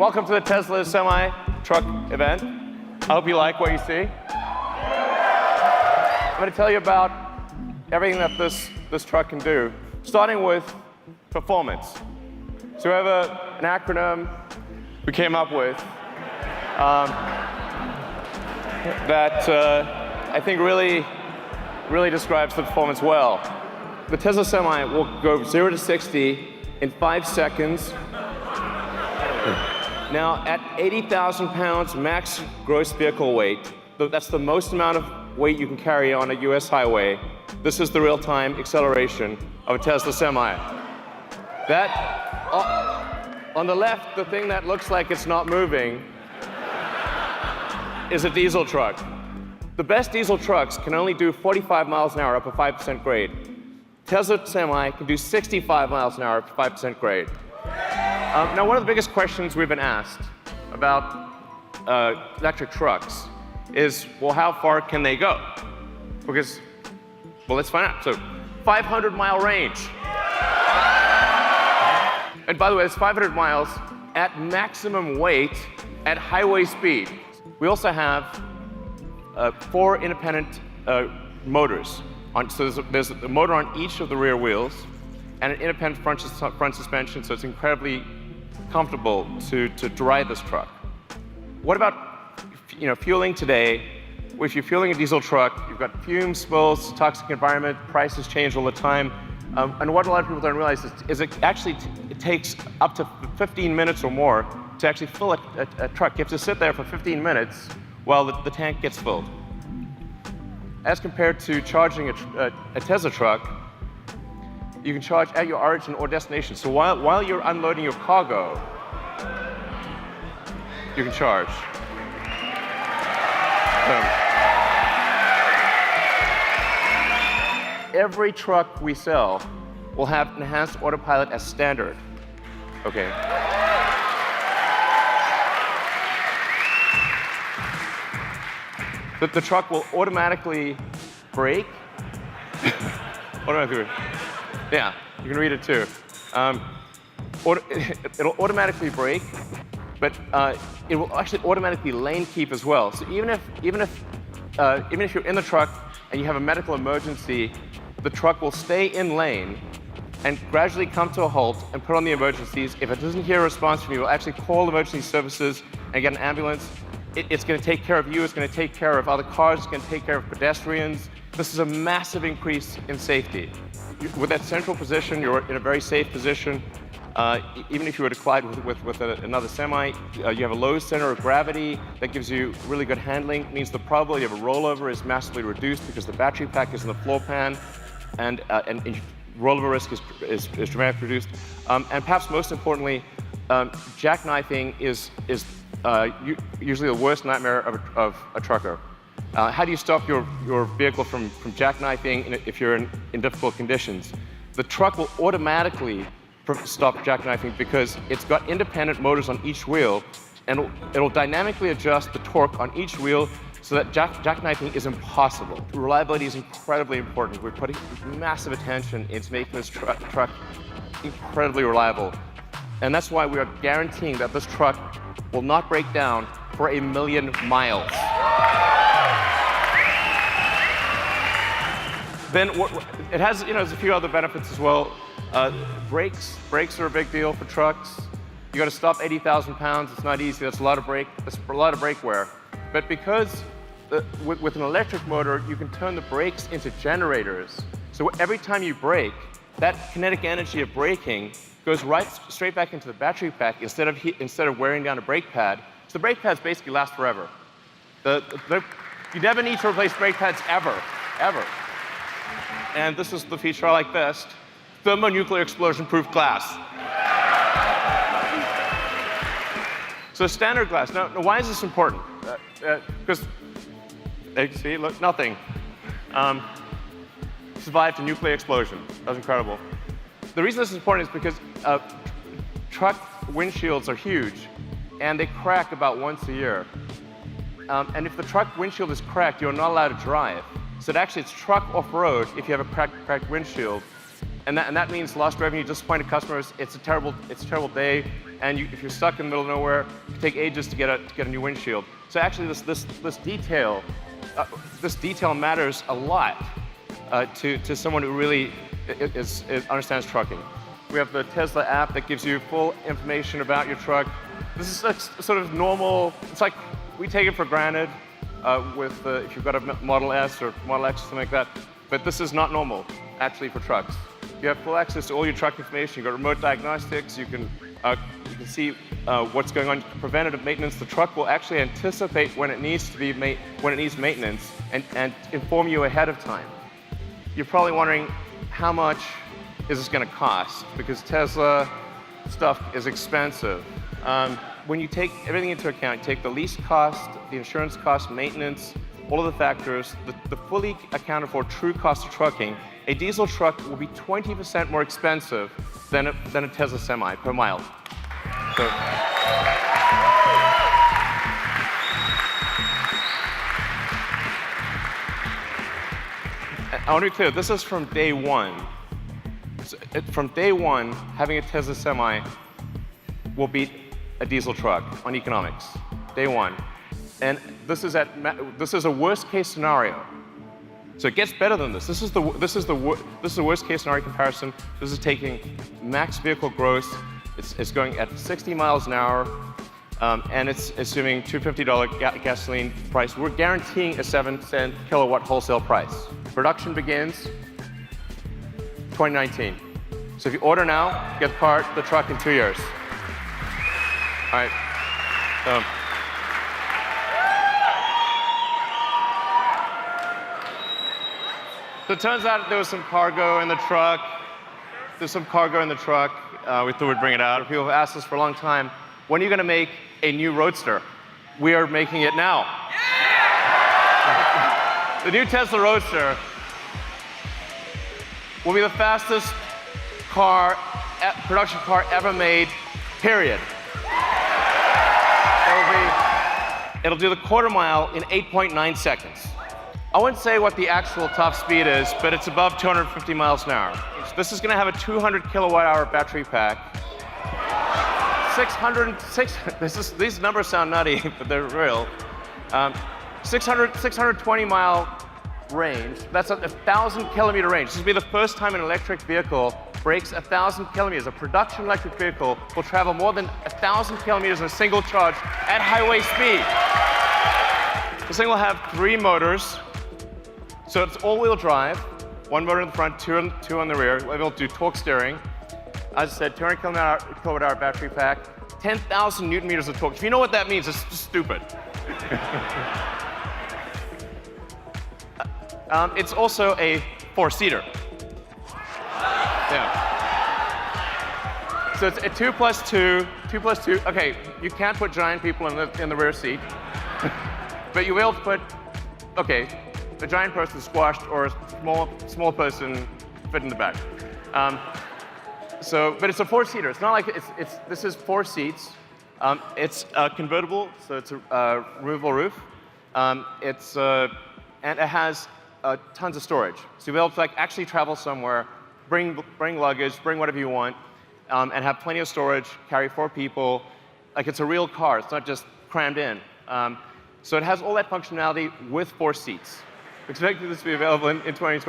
welcome to the Tesla semi-truck event. I hope you like what you see. I'm going to tell you about everything that this truck can do, starting with performance. So we have an acronym we came up with that I think really describes the performance well. The Tesla Semi will go 0 to 60 in 5 seconds. Now, at 80,000 pounds max gross vehicle weight, that's the most amount of weight you can carry on a US highway. This is the real-time acceleration of a Tesla Semi. That, on the left, the thing that looks like it's not moving is a diesel truck. The best diesel trucks can only do 45 miles an hour up a 5% grade. Tesla Semi can do 65 miles an hour up a 5% grade. Now, one of the biggest questions we've been asked about electric trucks is, well, how far can they go? Because, well, let's find out. So, 500-mile range. And by the way, it's 500 miles at maximum weight at highway speed. We also have 4 independent motors. So there's a motor on each of the rear wheels and an independent front suspension, so it's incredibly comfortable to ride this truck. What about fueling today? Well, if you're fueling a diesel truck, you've got fumes, spills, toxic environment, prices change all the time. And what a lot of people don't realize is it takes up to 15 minutes or more to actually fill a truck. You have to sit there for 15 minutes while the tank gets filled. As compared to charging a Tesla truck, you can charge at your origin or destination. So while you're unloading your cargo, you can charge. Every truck we sell will have enhanced autopilot as standard. Okay. The truck will automatically brake. Automatically. Yeah, you can read it too. It'll automatically brake, but it will actually automatically lane keep as well. So even if you're in the truck and you have a medical emergency, the truck will stay in lane and gradually come to a halt and put on the emergencies. If it doesn't hear a response from you, it will actually call emergency services and get an ambulance. It's going to take care of you. It's going to take care of other cars. It's going to take care of pedestrians. This is a massive increase in safety. With that central position, you're in a very safe position. Even if you were to collide with another semi, you have a low center of gravity that gives you really good handling. It means the probability of a rollover is massively reduced because the battery pack is in the floor pan, and rollover risk is dramatically reduced. And perhaps most importantly, jackknifing is usually the worst nightmare of a trucker. How do you stop your vehicle from jackknifing if you're in difficult conditions? The truck will automatically stop jackknifing because it's got independent motors on each wheel, and it'll dynamically adjust the torque on each wheel so that jackknifing is impossible. Reliability is incredibly important. We're putting massive attention into making this truck incredibly reliable. And that's why we are guaranteeing that this truck will not break down for 1,000,000 miles. Then it has, there's a few other benefits as well. Brakes are a big deal for trucks. You got to stop 80,000 pounds. It's not easy. That's a lot of brake wear. But because with an electric motor, you can turn the brakes into generators. So every time you brake, that kinetic energy of braking goes straight back into the battery pack instead of wearing down a brake pad. So the brake pads basically last forever. You never need to replace brake pads ever. And this is the feature I like best: thermonuclear explosion-proof glass. So standard glass. Now, why is this important? Because, see, look, nothing. Survived a nuclear explosion. That was incredible. The reason this is important is because truck windshields are huge, and they crack about once a year. And if the truck windshield is cracked, you're not allowed to drive. So actually, it's truck off-road if you have a cracked windshield. And that means lost revenue, disappointed customers. It's a terrible day. And if you're stuck in the middle of nowhere, it can take ages to get a new windshield. So actually, this detail matters a lot to someone who really understands trucking. We have the Tesla app that gives you full information about your truck. This is sort of normal. It's like we take it for granted if you've got a Model S or Model X or something like that. But this is not normal, actually, for trucks. You have full access to all your truck information. You've got remote diagnostics. You can see what's going on. Preventative maintenance. The truck will actually anticipate when it needs maintenance and inform you ahead of time. You're probably wondering, how much is this going to cost? Because Tesla stuff is expensive. When you take everything into account, you take the lease cost, the insurance cost, maintenance, all of the factors, the fully accounted for true cost of trucking, a diesel truck will be 20% more expensive than a Tesla Semi per mile. So, I want to be clear, this is from day one. From day one, having a Tesla Semi will beat a diesel truck on economics. Day one. And this is a worst case scenario. So it gets better than this. This is the worst case scenario comparison. This is taking max vehicle gross. It's going at 60 miles an hour, and it's assuming $250 gasoline price. We're guaranteeing a 7-cent kilowatt wholesale price. Production begins 2019. So if you order now, get the truck in 2 years. All right. So it turns out there was some cargo in the truck. There's some cargo in the truck. We thought we'd bring it out. People have asked us for a long time, when are you going to make a new Roadster? We are making it now. Yeah! The new Tesla Roadster will be the fastest production car ever made, period. It'll do the quarter mile in 8.9 seconds. I wouldn't say what the actual top speed is, but it's above 250 miles an hour. This is going to have a 200 kilowatt hour battery pack. These numbers sound nutty, but they're real. 620 mile range. That's a 1,000 kilometer range. This will be the first time an electric vehicle breaks 1,000 kilometers. A production electric vehicle will travel more than 1,000 kilometers in a single charge at highway speed. This thing will have 3 motors. So it's all-wheel drive, 1 motor in the front, 2 on the rear. We'll be able to do torque steering. As I said, 200 kilowatt hour battery pack, 10,000 newton meters of torque. If you know what that means, it's just stupid. It's also a 4-seater. Yeah. So it's a 2 plus 2. Okay, you can't put giant people in the rear seat, but you'll be able to put, okay, a giant person squashed or a small person fit in the back. But it's a 4-seater. It's not like this is 4 seats. It's convertible, so it's a removable roof. And it has tons of storage. So you'll be able to actually travel somewhere, bring luggage, bring whatever you want, and have plenty of storage, carry 4 people. Like it's a real car. It's not just crammed in. So it has all that functionality with 4 seats. Expecting this to be available in 2020.